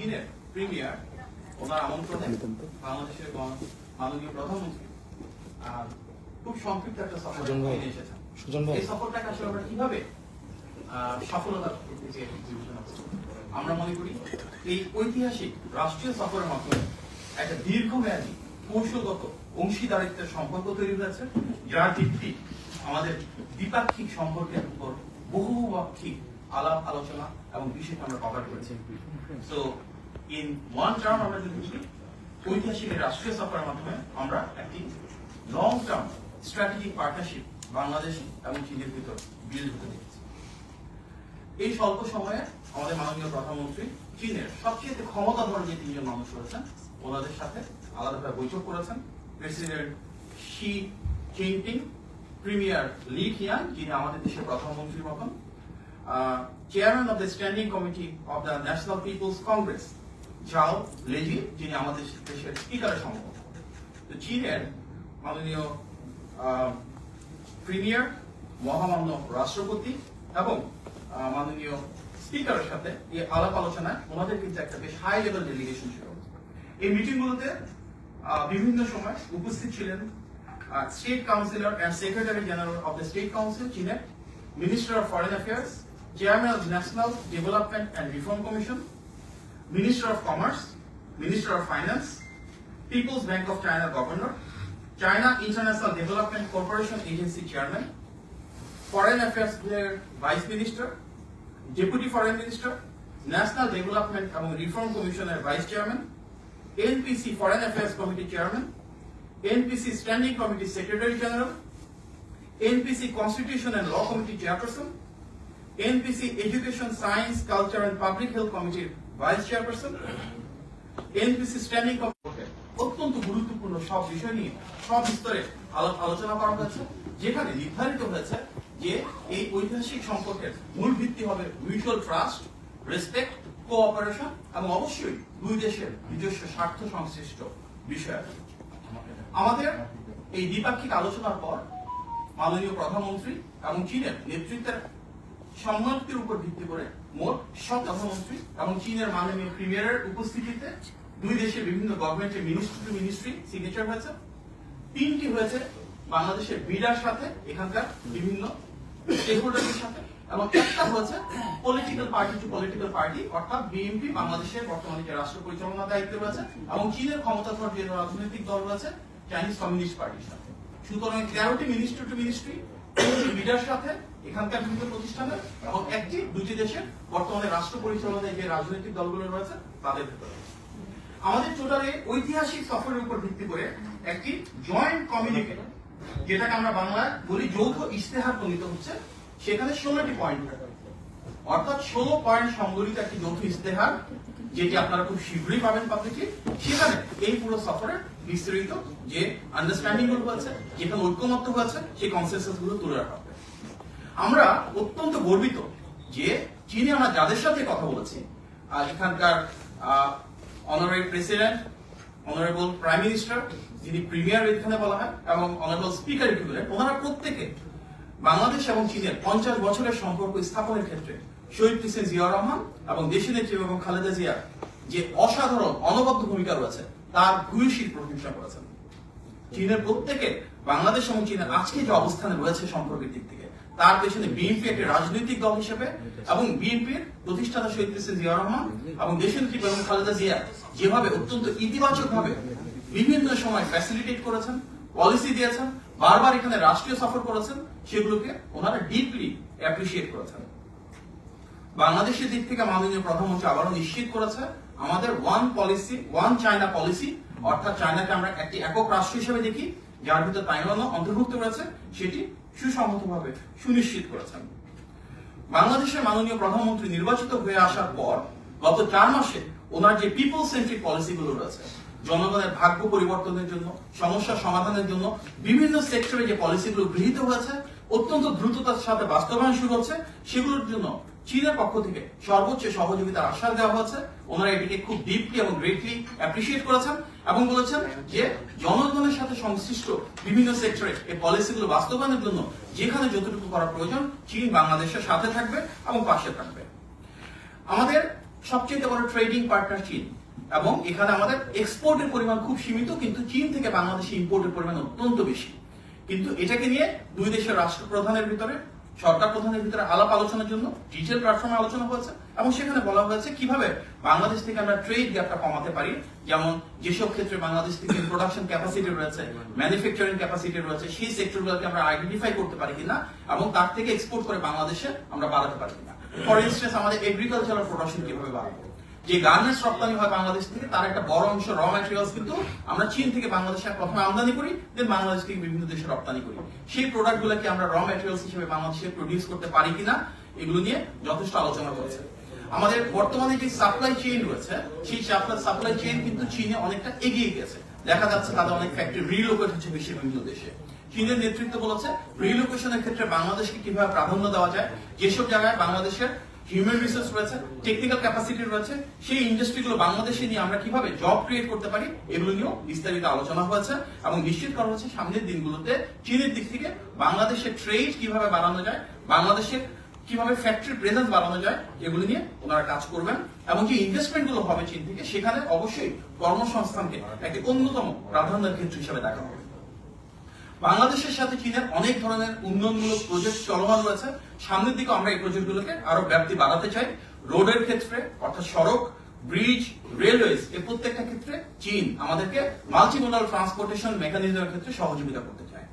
চীনের প্রিমিয়ার ওনার আমন্ত্রণে বাংলাদেশের মাননীয় প্রধানমন্ত্রী খুব সংক্ষিপ্ত একটা সফর নিয়ে এসেছেন। এই সফরটাকে আসলে আমরা কিভাবে সফলতার দিকে বিবেচনা করব? আমরা মনে করি এই ঐতিহাসিক রাষ্ট্রীয় সফরের মাধ্যমে একটা দীর্ঘমেয়াদী কৌশলগত অংশীদারিত্বের সম্পর্ক তৈরি হয়েছে, যার ভিত্তি আমাদের দ্বিপাক্ষিক সম্পর্কের উপর বহুপাক্ষিক আলাপ আলোচনা এবং বিষয়কে আমরা কভার করেছি। সো ইন ওয়ান টার্ম আমরা যদি বলি, ঐতিহাসিক রাষ্ট্রীয় সফরের মাধ্যমে আমরা একটি long term strategic partnership Bangladesh এবং চীনের ভিতর বিল্ড হতে দেখেছি। এই স্বল্প সময়ে আমাদের মাননীয় প্রধানমন্ত্রী চীনের সবচেয়ে ক্ষমতাধর যে তিনজন মানুষ রয়েছেন ওনাদের সাথে আলাদাভাবে বৈঠক করেছেন। President Xi Jinping, premier Li Qiang যিনি আমাদের দেশের প্রধানমন্ত্রীর মতন, chairman of the standing committee of the national people's congress Zhao Leji যিনি আমাদের দেশের স্পিকারের সম্ভব, চীনের মাননীয় প্রিমিয়ার, মহামান্য রাষ্ট্রপতি এবং মাননীয় স্পিকারের সাথে এই আলাপ আলোচনায় ওনাদের কিন্তু একটা বেশ হাই লেভেল ডেলিগেশন ছিল। এই মিটিংগুলোতে বিভিন্ন সময় উপস্থিত ছিলেন state councillor and secretary general of the state council চীনের, minister of foreign affairs, chairman of national development and reform commission, minister of commerce, minister of finance, people's bank of China governor, China international development corporation agency chairman, foreign affairs vice minister, deputy foreign minister, national development এবং reform কমিশনের vice chairman, NPC foreign affairs committee chairman, NPC standing committee secretary general, NPC constitution and law committee chairperson, NPC education science culture and public health কমিটির vice chairperson, NPC standing committee. অত্যন্ত গুরুত্বপূর্ণ সব বিষয় নিয়ে সব স্তরে আলোচনা করা হয়েছে, যেখানে নির্ধারিত হয়েছে যে এই ঐতিহাসিক সম্পর্কের মূল ভিত্তি হবে মিউচুয়াল ট্রাস্ট, রেসপেক্ট, কোঅপারেশন এবং অবশ্যই দুই দেশের নিজস্ব স্বার্থ সংশ্লিষ্ট বিষয়। আমাদের এই দ্বিপাক্ষিক আলোচনার পর মাননীয় প্রধানমন্ত্রী এবং চীনের নেতৃত্বের সম্মতির উপর ভিত্তি করে মোট 7 প্রধানমন্ত্রী এবং চীনের মাননীয় প্রিমিয়ারের উপস্থিতিতে দুই দেশের বিভিন্ন গভর্নমেন্টের মিনিস্ট্রি টু মিনিস্ট্রি সিগনেচার হয়েছে। 3টি হয়েছে বাংলাদেশের বিডার সাথে, এখানকার বিভিন্ন স্টেকহোল্ডারদের সাথে, এবং একটা হয়েছে political party to political party, অর্থাৎ বিএনপি বাংলাদেশের বর্তমানে যে রাষ্ট্র পরিচালনার দায়িত্বে রয়েছে এবং চীনের ক্ষমতাধর যে রাজনৈতিক দল রয়েছে চাইনিজ কমিউনিস্ট পার্টির সাথে। সুতরাং 13টি মিনিস্ট্রি টু মিনিস্ট্রি, 3টি বিডার সাথে এখানকার বিভিন্ন প্রতিষ্ঠানের এবং দুটি দেশের বর্তমানে রাষ্ট্র পরিচালনায় যে রাজনৈতিক দলগুলো রয়েছে তাদের ভেতরে। আমাদের টোটালে ঐতিহাসিক সফরের উপর ভিত্তি করে একটি জয়েন্ট কমিউনিকে, যেটাকে আমরা বাংলায় বলি যৌথ ইশতেহার প্রণীত হচ্ছে। সেখানে 16টি পয়েন্ট, অর্থাৎ 16 পয়েন্ট সংবলিত একটি যৌথ ইশতেহার, যেটি আপনারা খুব শীঘ্রই পাবেন পাবলিকলি। সেখানে এই পুরো সফরের বিস্তারিত যে আন্ডারস্ট্যান্ডিং গুলো হয়েছে, যেখানে ঐক্যমত্য হয়েছে, সেই কনসেনসাস গুলো তুলে রাখা হবে। আমরা অত্যন্ত গর্বিত যে চীনে আমরা যাদের সাথে কথা বলেছি, এখানকার honourable president, honourable prime minister যিনি প্রিমিয়ার এখানে বলা হয়, এবং অনারেবল স্পিকার ইকুইভ্যালেন্ট, ওনারা প্রত্যেকে বাংলাদেশ এবং চীনের 50 বছরের সম্পর্ক স্থাপনের ক্ষেত্রে শহীদ প্রেসিডেন্ট জিয়াউর রহমান এবং দেশীয় নেত্রী এবং খালেদা জিয়ার যে অসাধারণ অনবদ্য ভূমিকা রয়েছে তার ভূয়সী প্রশংসা করেছেন। চীনের প্রত্যেকে বাংলাদেশ এবং চীনের আজকে যে অবস্থানে রয়েছে সম্পর্কের দিক থেকে, তার পেছনে বিএনপি একটি রাজনৈতিক দল হিসেবে এবং বিএনপির প্রতিষ্ঠাতা শহীদ প্রেসিডেন্ট জিয়াউর রহমান এবং দেশীয় নেত্রী এবং খালেদা জিয়া যেভাবে অত্যন্ত ইতিবাচক ভাবে বিভিন্ন সময় ফ্যাসিলিটেট করেছেন, পলিসি দিয়েছেন, বারবার এখানে রাষ্ট্রীয় সফর করেছেন, সেগুলোকে ওনারা ডিপলি অ্যাপ্রিসিয়েট করেছেন। বাংলাদেশের দিক থেকে মাননীয় প্রধানমন্ত্রী আবারও নিশ্চিত করেছে আমাদের one policy, one China policy, অর্থাৎ চায়নাকে আমরা একটি একক রাষ্ট্র হিসেবে দেখি, যার ভিতরে তাইওয়ানও অন্তর্ভুক্ত রয়েছে, সেটি সুসংহতভাবে সুনিশ্চিত করেছেন। বাংলাদেশের মাননীয় প্রধানমন্ত্রী নির্বাচিত হয়ে আসার পর গত 4 মাসে ওনার যে পিপল সেন্ট্রিক পলিসিগুলো রয়েছে, জনগণের ভাগ্য পরিবর্তনের জন্য, সমস্যা সমাধানের জন্য বিভিন্ন সেক্টরে যে পলিসিগুলো গৃহীত হয়েছে, অত্যন্ত দ্রুততার সাথে বাস্তবায়ন শুরু হচ্ছে, সেগুলোর জন্য চীনের পক্ষ থেকে সর্বোচ্চ সহযোগিতার আশ্বাস দেওয়া হয়েছে। ওনারা এটিকে খুব ডিপলি এবং গ্রেটলি অ্যাপ্রিসিয়েট করেছেন এবং বলেছেন যে জনগণের সাথে সংশ্লিষ্ট বিভিন্ন সেক্টরে এই পলিসিগুলো বাস্তবায়নের জন্য যেখানে যতটুকু করা প্রয়োজন চীন বাংলাদেশের সাথে থাকবে এবং পাশে থাকবে। আমাদের সবচেয়ে বড় ট্রেডিং পার্টনার চীন, এবং এখানে আমাদের এক্সপোর্টের পরিমাণ খুব সীমিত, কিন্তু চীন থেকে বাংলাদেশে ইম্পোর্টের পরিমাণ অত্যন্ত বেশি। কিন্তু এটাকে নিয়ে দুই দেশের রাষ্ট্রপ্রধানের ভিতরে, সরকার প্রধানের ভিতরে আলাপ আলোচনার জন্য ডিজিটাল প্ল্যাটফর্মে আলোচনা হয়েছে, এবং সেখানে বলা হয়েছে কিভাবে বাংলাদেশ থেকে আমরা ট্রেড গ্যাপটা কমাতে পারি। যেমন যেসব ক্ষেত্রে বাংলাদেশ থেকে প্রোডাকশন ক্যাপাসিটি রয়েছে, ম্যানুফ্যাকচারিং ক্যাপাসিটি রয়েছে, সেই সেক্টরগুলোকে আমরা আইডেন্টিফাই করতে পারি কিনা এবং তার থেকে এক্সপোর্ট করে বাংলাদেশে আমরা বাড়াতে পারি কিনা। ফর ইনস্টেন্স, আমাদের এগ্রিকালচারাল প্রোডাকশন কিভাবে বাড়াবো। যে গার্মেন্টস রপ্তানি হয় বাংলাদেশ থেকে, তার একটা বড় অংশ র ম্যাটেরিয়ালস কিন্তু আমরা চীন থেকে বাংলাদেশে প্রথমে আমদানি করি, দেন বাংলাদেশ থেকে বিভিন্ন দেশে রপ্তানি করি। সেই প্রোডাক্ট গুলোকে আমরা র ম্যাটেরিয়ালস হিসেবে বাংলাদেশে প্রডিউস করতে পারি কিনা, এগুলো নিয়ে যথেষ্ট আলোচনা করেছে। আমাদের বর্তমানে যে সাপ্লাই চেইন রয়েছে, সেই সাপ্লাই চেইন কিন্তু চীনে অনেকটা এগিয়ে গেছে। দেখা যাচ্ছে তাদের অনেক ফ্যাক্টরি রিলোকেট হচ্ছে বিশ্বের বিভিন্ন দেশে। চীনের নেতৃত্ব বলেছে রিলোকেশনের ক্ষেত্রে বাংলাদেশকে কিভাবে প্রাধান্য দেওয়া যায়, যেসব জায়গায় বাংলাদেশের হিউম্যান রিসোর্স রয়েছে, টেকনিক্যাল ক্যাপাসিটি রয়েছে, সেই ইন্ডাস্ট্রিগুলো বাংলাদেশে নিয়ে আমরা কিভাবে জব ক্রিয়েট করতে পারি, এগুলো নিয়েও বিস্তারিত আলোচনা হয়েছে এবং নিশ্চিত করা হচ্ছে সামনের দিনগুলোতে চীনের দিক থেকে বাংলাদেশের ট্রেড কিভাবে বাড়ানো যায়, বাংলাদেশের কিভাবে ফ্যাক্টরি প্রেজেন্স বাড়ানো যায়, এগুলো নিয়ে ওনারা কাজ করবেন। এবং যে ইনভেস্টমেন্ট গুলো হবে চীন থেকে, সেখানে অবশ্যই কর্মসংস্থানকে একটি অন্যতম প্রাধান্যের ক্ষেত্র হিসেবে দেখা হবে। বাংলাদেশের সাথে চীনের অনেক ধরনের উন্নয়নমূলক প্রজেক্ট চলমান রয়েছে। সামনের দিকে আমরা এই প্রজেক্টগুলোকে আরো ব্যাপ্তি বাড়াতে চাই। রোডের ক্ষেত্রে, অর্থাৎ সড়ক, ব্রিজ, রেলওয়েজ, এই প্রত্যেকটা ক্ষেত্রে চীন আমাদেরকে মাল্টিমোডাল ট্রান্সপোর্টেশন মেকানিজমের ক্ষেত্রে সহযোগিতা করতে চায়।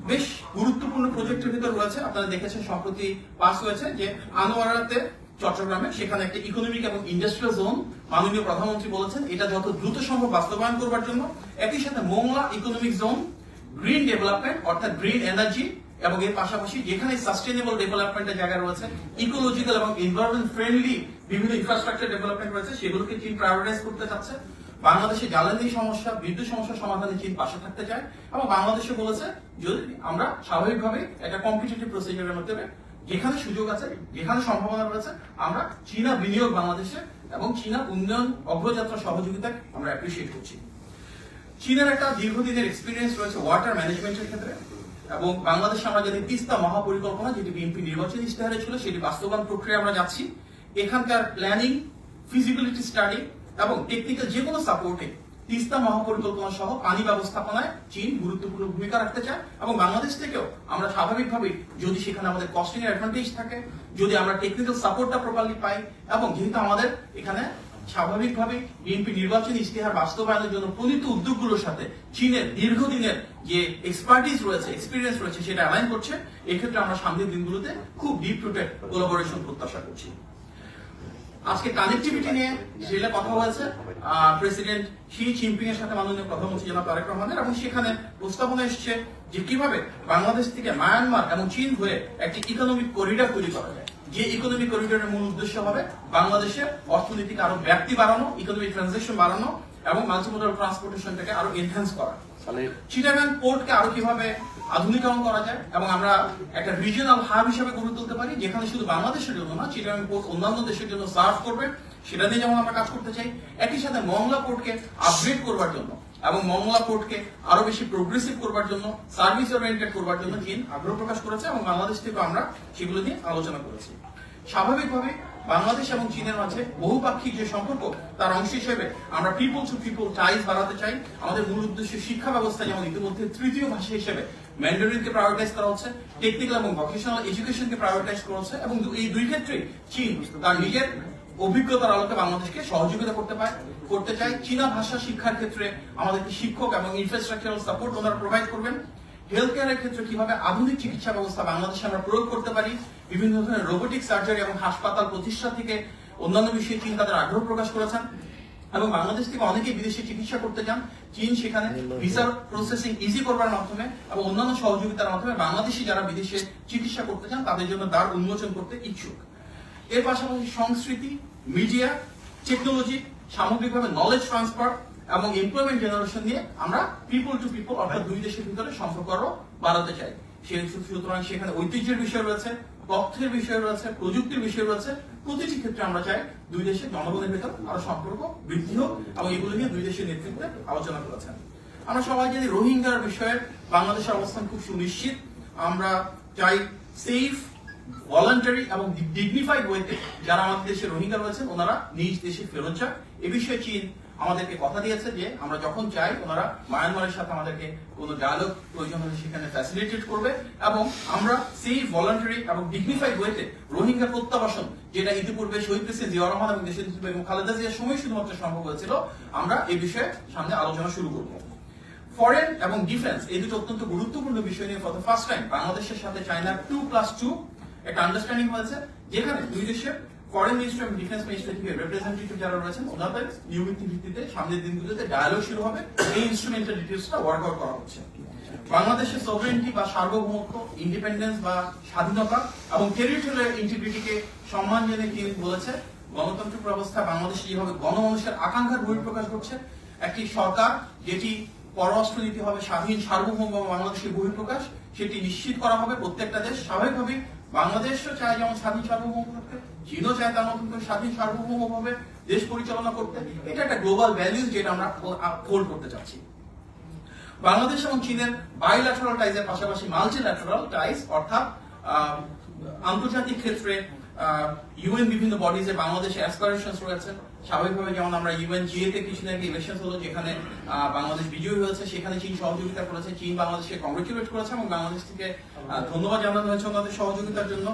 বেশ গুরুত্বপূর্ণ প্রজেক্টের ভিতর রয়েছে, আপনারা দেখেছেন সম্প্রতি পাস হয়েছে যে আনোয়ারাতে চট্টগ্রামে, সেখানে একটা ইকোনমিক এবং ইন্ডাস্ট্রিয়াল জোন মাননীয় প্রধানমন্ত্রী বলেছেন এটা যত দ্রুত সম্ভব বাস্তবায়ন করবার জন্য। একই সাথে Mongla economic zone, green development অর্থাৎ গ্রিন এনার্জি, এবং এর পাশাপাশি যেখানে সাস্টেইনেবল ডেভেলপমেন্টের জায়গা রয়েছে, ইকোলজিক্যাল এবং এনভায়রনমেন্ট ফ্রেন্ডলি বিভিন্ন ইনফ্রাস্ট্রাকচার ডেভেলপমেন্ট রয়েছে, সেগুলোকে চীন প্রায়োরিটাইজ করতে চাচ্ছে। বাংলাদেশে জ্বালানি সমস্যা, বিদ্যুৎ সমস্যার সমাধানে চীন পাশে থাকতে চায়, এবং বাংলাদেশে বলেছে যদি আমরা স্বাভাবিকভাবে একটা কম্পিটিটিভ প্রসিজারের মাধ্যমে যেখানে সুযোগ আছে, যেখানে সম্ভাবনা রয়েছে, আমরা চীনা বিনিয়োগ বাংলাদেশে এবং চীনা উন্নয়ন অগ্রযাত্রা সহযোগিতাকে আমরা অ্যাপ্রিসিয়েট করছি। চীনের একটা দীর্ঘদিনের এক্সপিরিয়েন্স রয়েছে ওয়াটার ম্যানেজমেন্টের ক্ষেত্রে, এবং বাংলাদেশে আমরা যদি তিস্তা মহাপরিকল্পনা, যেটি বিএনপি নির্বাচনী ইশতেহারে ছিল, সেটি বাস্তবায়ন প্রক্রিয়া আমরা যাচ্ছি। এখানকার প্ল্যানিং, ফিজিবিলিটি স্টাডি এবং টেকনিক্যাল যে কোনো সাপোর্টে তিস্তা মহাপরিকল্পনা সহ পানি ব্যবস্থাপনায় চীন গুরুত্বপূর্ণ ভূমিকা রাখতে চায়, এবং বাংলাদেশ থেকেও আমরা স্বাভাবিকভাবে যদি সেখানে আমাদের কস্টিং এর অ্যাডভান্টেজ থাকে, যদি আমরা টেকনিক্যাল সাপোর্টটা প্রপারলি পাই, এবং যেহেতু আমাদের এখানে স্বাভাবিকভাবে বিএনপি নির্বাচনী ইশতেহার বাস্তবায়নের জন্য প্রণীত উদ্যোগগুলোর সাথে চীনের দীর্ঘদিনের যে এক্সপার্টিস রয়েছে, এক্সপিরিয়েন্স রয়েছে, সেটা অ্যালাইন করছে। এক্ষেত্রে আমরা সামনের দিনগুলোতে খুব ডিপ রুটেড কোলাবোরেশন প্রত্যাশা করছি। আজকে কানেক্টিভিটি নিয়ে যেটা কথা হয়েছে প্রেসিডেন্ট শি জিনপিং এর সাথে মাননীয় প্রধানমন্ত্রী জনাব তারেক রহমানের, এবং সেখানে প্রস্তাবনা এসেছে যে কিভাবে বাংলাদেশ থেকে মায়ানমার এবং চীন হয়ে একটি ইকোনমিক করিডর তৈরি করা যায়। যে ইকোনমিক করিডোরের মূল উদ্দেশ্য হবে বাংলাদেশের অর্থনীতিকে আরো ব্যাপ্তি বাড়ানো, ইকোনমিক ট্রানজেকশন বাড়ানো এবং মাল্টিমোডাল ট্রান্সপোর্টেশনটাকে আরো এনহ্যান্স করা। চিটাগাং পোর্টকে আরো কিভাবে আধুনিকরণ করা যায় এবং আমরা একটা রিজিওনাল হাব হিসেবে গড়ে তুলতে পারি, যেখানে শুধু বাংলাদেশের জন্য না, চিটাগাং পোর্ট অন্যান্য দেশের জন্য সার্ভ করবে, সেটা নিয়ে যেমন আমরা কাজ করতে চাই। একই সাথে মংলা পোর্টকে আপগ্রেড করবার জন্য এবং মংলা পোর্টকে আরো বেশি প্রোগ্রেসিভ করবার জন্য, সার্ভিস ওরিয়েন্টেড করবার জন্য চীন আগ্রহ প্রকাশ করেছে, এবং বাংলাদেশ থেকে আমরা সেগুলো নিয়ে আলোচনা করেছি। স্বাভাবিকভাবে বাংলাদেশ এবং চীনের মাঝে বহুপাক্ষিক যে সম্পর্ক, তার অংশ হিসেবে আমরা পিপল টু পিপল টাইজ বাড়াতে চাই। আমাদের মূল উদ্দেশ্য শিক্ষা ব্যবস্থা, যেমন ইতিমধ্যে তৃতীয় ভাষা হিসেবে ম্যান্ডারিনকে প্রায়োরিটাইজ করা হচ্ছে, টেকনিক্যাল এবং ভোকেশনাল এডুকেশনকে প্রায়োরিটাইজ করা হচ্ছে, এবং এই দুই ক্ষেত্রে চীন তার নিজের অভিজ্ঞতার আলোকে বাংলাদেশকে সহযোগিতা করতে চাই। চীনা ভাষা শিক্ষার ক্ষেত্রে আমাদেরকে শিক্ষক এবং ইনফ্রাস্ট্রাকচারাল সাপোর্ট ওনারা প্রোভাইড করবেন। হেলথ কেয়ারের ক্ষেত্রে কিভাবে আধুনিক চিকিৎসা ব্যবস্থা বাংলাদেশে আমরা প্রয়োগ করতে পারি, বিভিন্ন ধরনের রোবোটিক সার্জারি এবং হাসপাতাল প্রতিষ্ঠা থেকে অন্যান্য বিষয়ে চীন তাদের আগ্রহ প্রকাশ করেছেন, এবং বাংলাদেশ থেকে অনেকেই বিদেশে চিকিৎসা করতে চান। চীন সেখানে ভিসা প্রসেসিং ইজি করবার মাধ্যমে এবং অন্যান্য সহযোগিতার মাধ্যমে বাংলাদেশি যারা বিদেশে চিকিৎসা করতে চান তাদের জন্য দ্বার উন্মোচন করতে ইচ্ছুক। এর পাশাপাশি সংস্কৃতি, মিডিয়া, টেকনোলজি, সামগ্রিকভাবে নলেজ ট্রান্সফার এবং এমপ্লয়মেন্ট জেনারেশন নিয়ে আমরা পিপল টু পিপল অর্থাৎ দুই দেশের ভিতরে সম্পর্ক আরো বাড়াতে চাই। সুতরাং সেখানে ঐতিহ্যের বিষয় রয়েছে, তথ্যের বিষয় রয়েছে, প্রযুক্তির বিষয় রয়েছে। প্রতিটি ক্ষেত্রে আমরা চাই দুই দেশের জনগণের ভেতর আরো সম্পর্ক বৃদ্ধি হোক, এবং এগুলো নিয়ে দুই দেশের নেতৃত্বে আলোচনা করেছেন। আমরা সবাই জানি রোহিঙ্গার বিষয়ে বাংলাদেশের অবস্থান খুব সুনিশ্চিত। আমরা চাই সেফ, ভলান্টারি এবং ডিগনিফাইড ওয়েতে যারা আমাদের দেশে রোহিঙ্গা রয়েছেন ওনারা নিজ দেশে ফেরত যান। এ বিষয়ে চীন আমাদেরকে কথা দিয়েছে যে আমরা যখন চাই ওনারা মায়ানমারের সাথে আমাদেরকে কোনো ডায়ালগ প্রয়োজন হলে সেখানে ফ্যাসিলিটেট করবে এবং আমরা সেই ভলান্টারি এবং ডিগনিফাইড ওয়েতে রোহিঙ্গা প্রত্যাবাসন যেটা ইতিপূর্বে শহীদ প্রেসিডেন্ট জিয়া রহমান এবং দেশের বেগম খালেদা জিয়ার সময় শুধুমাত্র সম্ভব হয়েছিল, আমরা এই বিষয়ে সামনে আলোচনা শুরু করব। ফরেন এবং ডিফেন্স এই দুটো অত্যন্ত গুরুত্বপূর্ণ বিষয় নিয়ে ফর দ্য ফার্স্ট টাইম বাংলাদেশের সাথে চায়নার 2+2 একটা আন্ডারস্ট্যান্ডিং হয়েছে, যেখানে দুই দেশের ফরেন মিনিস্টার এবং ডিফেন্স মিনিস্টার থেকে রিপ্রেজেন্টেটিভ যারা রয়েছেন ওনাদের নিয়মিত ভিত্তিতে সামনের দিনগুলোতে ডায়ালগ শুরু হবে। এই ইনস্ট্রুমেন্টাল ডিটেইলসটা ওয়ার্কআউট করা হচ্ছে। বাংলাদেশের সভরেন্টি বা সার্বভৌমত্ব, ইন্ডিপেন্ডেন্স বা স্বাধীনতা এবং টেরিটোরিয়াল ইন্টিগ্রিটিকে সম্মান জেনে কি বলেছে, গণতান্ত্রিক ব্যবস্থা বাংলাদেশে যেভাবে গণমানুষের আকাঙ্ক্ষার বহিঃপ্রকাশ ঘটছে, একটি সরকার যেটি পররাষ্ট্রনীতি হবে স্বাধীন সার্বভৌম বাংলাদেশের বহিঃপ্রকাশ, সেটি নিশ্চিত করা হবে। প্রত্যেকটা দেশ স্বাভাবিকভাবেই বাংলাদেশও চায় যেমন স্বাধীন সার্বভৌম করতে, চীনও চায় তার মতন করে স্বাধীন সার্বভৌম ভাবে দেশ পরিচালনা করতে। এটা একটা গ্লোবাল ভ্যালুজ যেটা আমরা হোল্ড করতে চাচ্ছি। বাংলাদেশ এবং চীনের বাইল্যাটারাল টাইজের পাশাপাশি মাল্টিল্যাটারাল টাইজ অর্থাৎ আন্তর্জাতিক ক্ষেত্রে ইউএন বিভিন্ন বডিজে বাংলাদেশে অ্যাসপিরেশনস রয়েছে। স্বাভাবিকভাবে যেমন আমরা UNGA তে কিছুদিন আগে ইলেকশন হলো, যেখানে বাংলাদেশ বিজয়ী হয়েছে, সেখানে চীন সহযোগিতা করেছে, চীন বাংলাদেশকে কংগ্রেচুলেট করেছে এবং বাংলাদেশ থেকে ধন্যবাদ জানানো হয়েছে ওনাদের সহযোগিতার জন্য।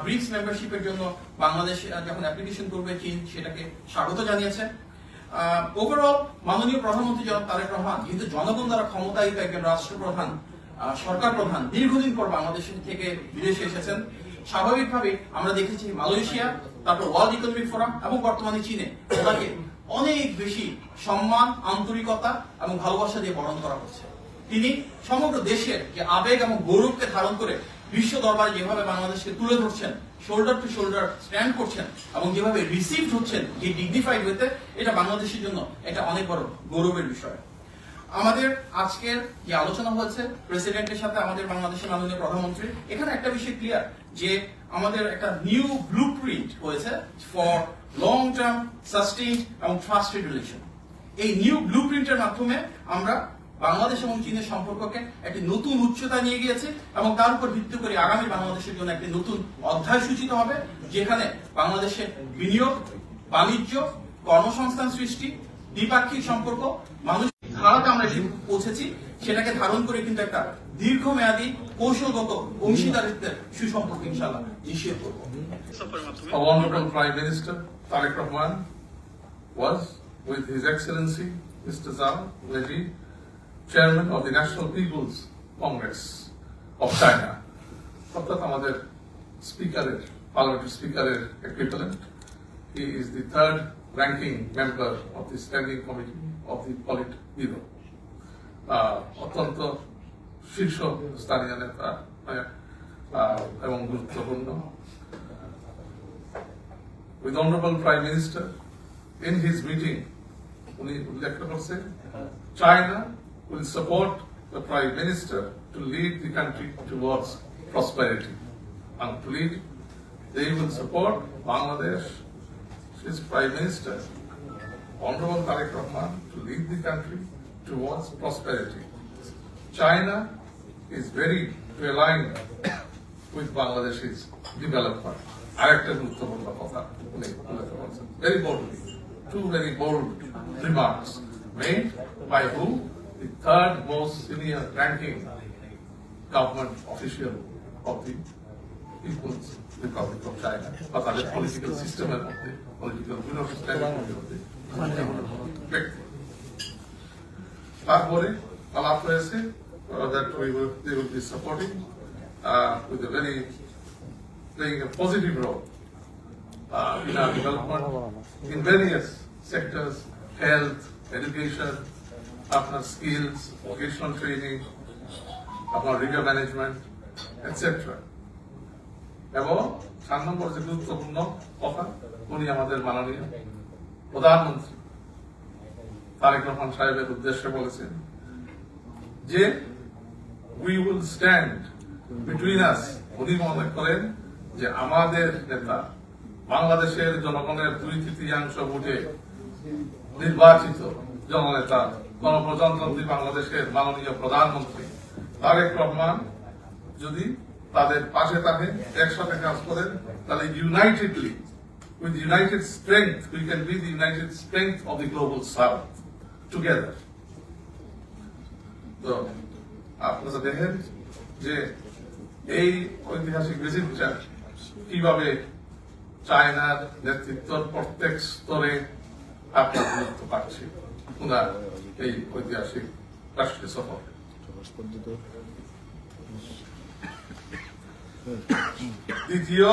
ব্রিক্স মেম্বারশিপের জন্য বাংলাদেশ যখন অ্যাপ্লিকেশন করবে চীন সেটাকে স্বাগত জানিয়েছে। ওভারঅল মাননীয় প্রধানমন্ত্রী জনাব তারেক রহমান যেহেতু জনগণ দ্বারা ক্ষমতায়িত একজন রাষ্ট্রপ্রধান, সরকার প্রধান, দীর্ঘদিন পর বাংলাদেশ থেকে বিদেশে এসেছেন। স্বাভাবিকভাবে আমরা দেখেছি মালয়েশিয়া, তারপর ওয়ার্ল্ড ইকোনমিক ফোরাম এবং বর্তমানে চীনে ওনাকে অনেক বেশি সম্মান, আন্তরিকতা এবং ভালোবাসা দিয়ে বরণ করা হচ্ছে। তিনি সমগ্র দেশের যে আবেগ এবং গৌরবকে ধারণ করে বিশ্ব দরবারে যেভাবে বাংলাদেশকে তুলে ধরছেন, শোল্ডার টু শোল্ডার স্ট্যান্ড করছেন এবং যেভাবে রিসিভড হচ্ছেন যে ডিগনিফাইড ওয়েতে, এটা বাংলাদেশের জন্য এটা অনেক বড় গৌরবের বিষয়। আমাদের আজকের যে আলোচনা হয়েছে প্রেসিডেন্টের সাথে আমাদের বাংলাদেশের মাননীয় প্রধানমন্ত্রী, এখানে একটা বিষয় ক্লিয়ার যে আমাদের একটা নিউ ব্লুপ্রিন্ট হয়েছে ফর লং টার্ম সাস্টেইনড এবং ট্রাস্টেড রিলেশন। এই নিউ ব্লুপ্রিন্টের মাধ্যমে আমরা বাংলাদেশ এবং চীনের সম্পর্ককে একটি নতুন উচ্চতা নিয়ে গিয়েছে এবং তার উপর ভিত্তি করে আগামী বাংলাদেশের জন্য একটি নতুন অধ্যায় সূচিত হবে, যেখানে বাংলাদেশের বিনিয়োগ, বাণিজ্য, কর্মসংস্থান সৃষ্টি, দ্বিপাক্ষিক সম্পর্ক, মানুষ ধারাতে আমরা পৌঁছেছি, সেটাকে ধারণ করে কিন্তু একটা দীর্ঘমেয়াদী কৌশলগত অংশীদারিত্বের সুসম্পর্ক ইনশাআল্লাহ নিশ্চিত করব। Our Honorable Prime Minister Tareq Rahman was with His Excellency Mr. Zhao Leji, Chairman of the National People's Congress of China. অর্থাৎ আমাদের স্পিকারের, পার্লামেন্টের স্পিকারের equivalent. He is the third ranking member of the Standing Committee of the Politburo. অত্যন্ত শীর্ষ স্থানীয় নেতা এবং গুরুত্বপূর্ণ। With Honorable Prime Minister in his meeting, উনি উল্লেখ করছেন China will support the Prime Minister to lead the country towards prosperity. And to lead, they will support Bangladesh, his Prime Minister, Honorable Tareq Rahman, to lead the country towards prosperity. China is ready to align with Bangladesh's development. আরেকটা গুরুত্বপূর্ণ কথা উনি উল্লেখ করেছেন, very boldly, two very bold remarks made by who? The third most senior ranking government official of the People's Republic of China, বা তাদের political সিস্টেমের মধ্যে, পলিটিক্যাল ব্যক্তি। তারপরে আলাপ হয়েছে that they will be supporting with a very playing a positive role in our development in various sectors, health, education, আপনার skills, vocational training, আপনার river management, etc. এবং 4 নম্বর যে গুরুত্বপূর্ণ কথা, উনি আমাদের মাননীয় প্রধানমন্ত্রী তারেক রহমান সাহেবের উদ্দেশ্যে বলেছেন যে we will stand between us. উনি মনে করেন যে আমাদের নেতা, বাংলাদেশের জনগণের 2/3 ভোটে নির্বাচিত জননেতা, গণপ্রজাতন্ত্রী বাংলাদেশের মাননীয় প্রধানমন্ত্রী তারেক রহমান যদি তাদের পাশে থাকেন, একসাথে কাজ করেন, তাহলে unitedly, with united strength, we can be the united strength of the global south together. তো আপনারা দেখেন যে এই ঐতিহাসিক ভিজিটটা কিভাবে চায়নার নেতৃত্বর প্রত্যেক স্তরে আপনার গুরুত্ব পাচ্ছে ওনার এই ঐতিহাসিক রাষ্ট্রীয় সফর। দ্বিতীয়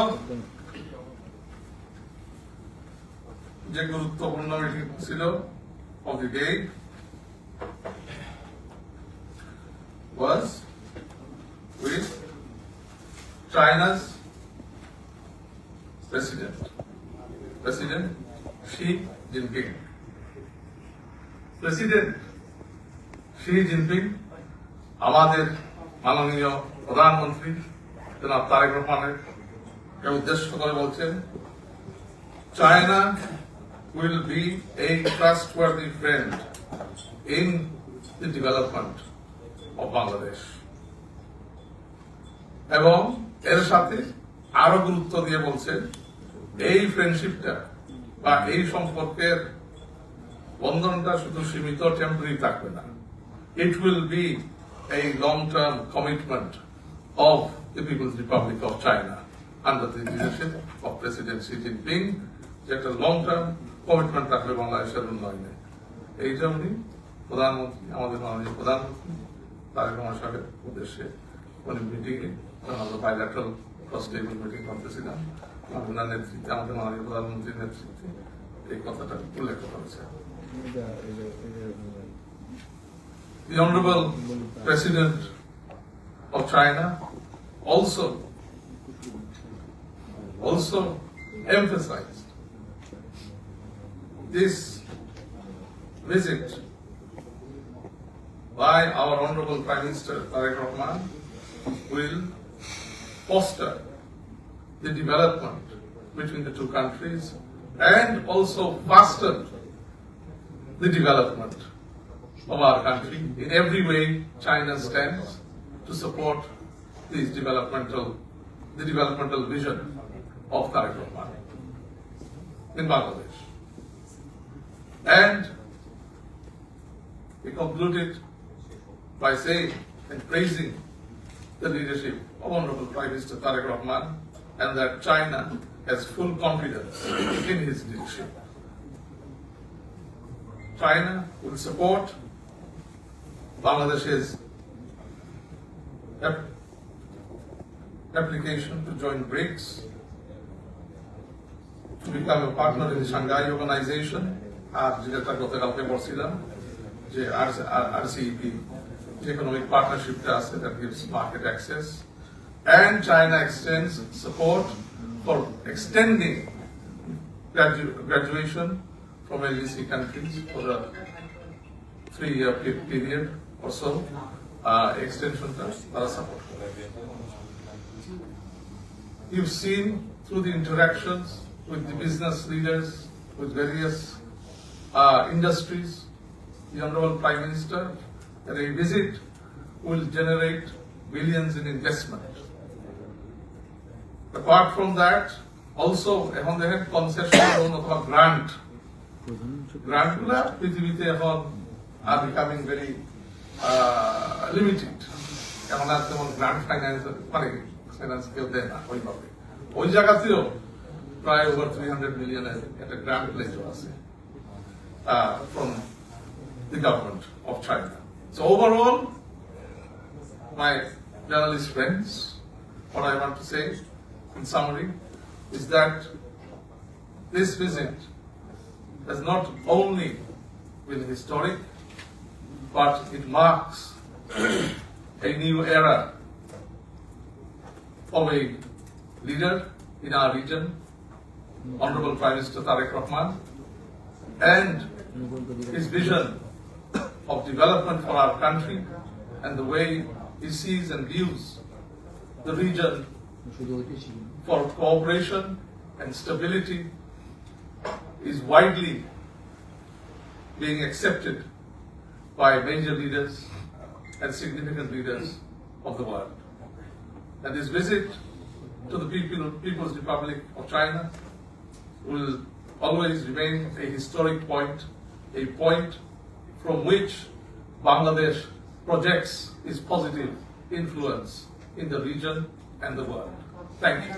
যে গুরুত্বপূর্ণ মিটিং ছিল of the day was with China's President Xi Jinping. President Xi Jinping আমাদের মাননীয় প্রধানমন্ত্রী জনাব তারেক রহমানের উদ্দেশ্য করে বলছেন, China will be a trustworthy friend in the development of Bangladesh. এবং এর সাথে আরো গুরুত্ব দিয়ে বলছেন, এই ফ্রেন্ডশিপটা বা এই সম্পর্কের বন্ধনটা শুধু সীমিত টেম্পোরারি থাকবে না, it will be a long-term commitment of the People's Republic of China under the leadership of President Xi Jinping, যে একটা long-term কমিটমেন্ট থাকবে বাংলাদেশের উন্নয়নে। এই জন্যই প্রধানমন্ত্রী, আমাদের মাননীয় প্রধানমন্ত্রী তারেক রহমান সাহেবের উদ্দেশ্যে উনি মিটিংয়ে আমরা বাইল্যাটারাল ফার্স্ট টেবিল মিটিং করতেছিলাম, ওনার নেতৃত্বে, আমাদের মাননীয় প্রধানমন্ত্রীর নেতৃত্বে এই কথাটা উল্লেখ করেছে। The Honorable President of China also emphasized this visit by our Honorable Prime Minister Tareq Rahman will foster the development between the two countries and also fasten the development of our country in every way China stands to support the developmental vision of Tareq Rahman in Bangladesh. And we concluded by saying and praising the leadership of Honorable Prime Minister Tareq Rahman, and that China has full confidence in his leadership. China will support Bangladesh's application to join BRICS, to become a partner in the Shanghai Organization, আর যেটা গতকালকে বলছিলাম যে RCEP, the economic partnershipটা আছে, that gives market access, and China extends support for extending graduation from LDC countries for a 3-year period or so. Extensionটা তারা support করে। You've seen through the interactions with the business leaders, with various industries, the Honorable Prime Minister, that a visit will generate billions in investment. Apart from that, also এখন দেখেন concession loan অথবা গ্রান্টগুলা পৃথিবীতে এখন আর becoming very limited. এখন আর তেমন grant finance কেউ দেয় না ওইভাবে। ওই জায়গাতেও প্রায় ওভার 300 মিলিয়নের একটা গ্রান্ট লেজও আছে from the government of China. So overall, my journalist friends, what I want to say in summary is that this visit has not only been historic, but it marks a new era of a leader in our region, Honorable Prime Minister Tareq Rahman, and his vision of development for our country and the way he sees and views the region for cooperation and stability is widely being accepted by major leaders and significant leaders of the world. that this visit to the People's Republic of China will always remain a historic point, a point from which Bangladesh projects its positive influence in the region and the world. Thank you.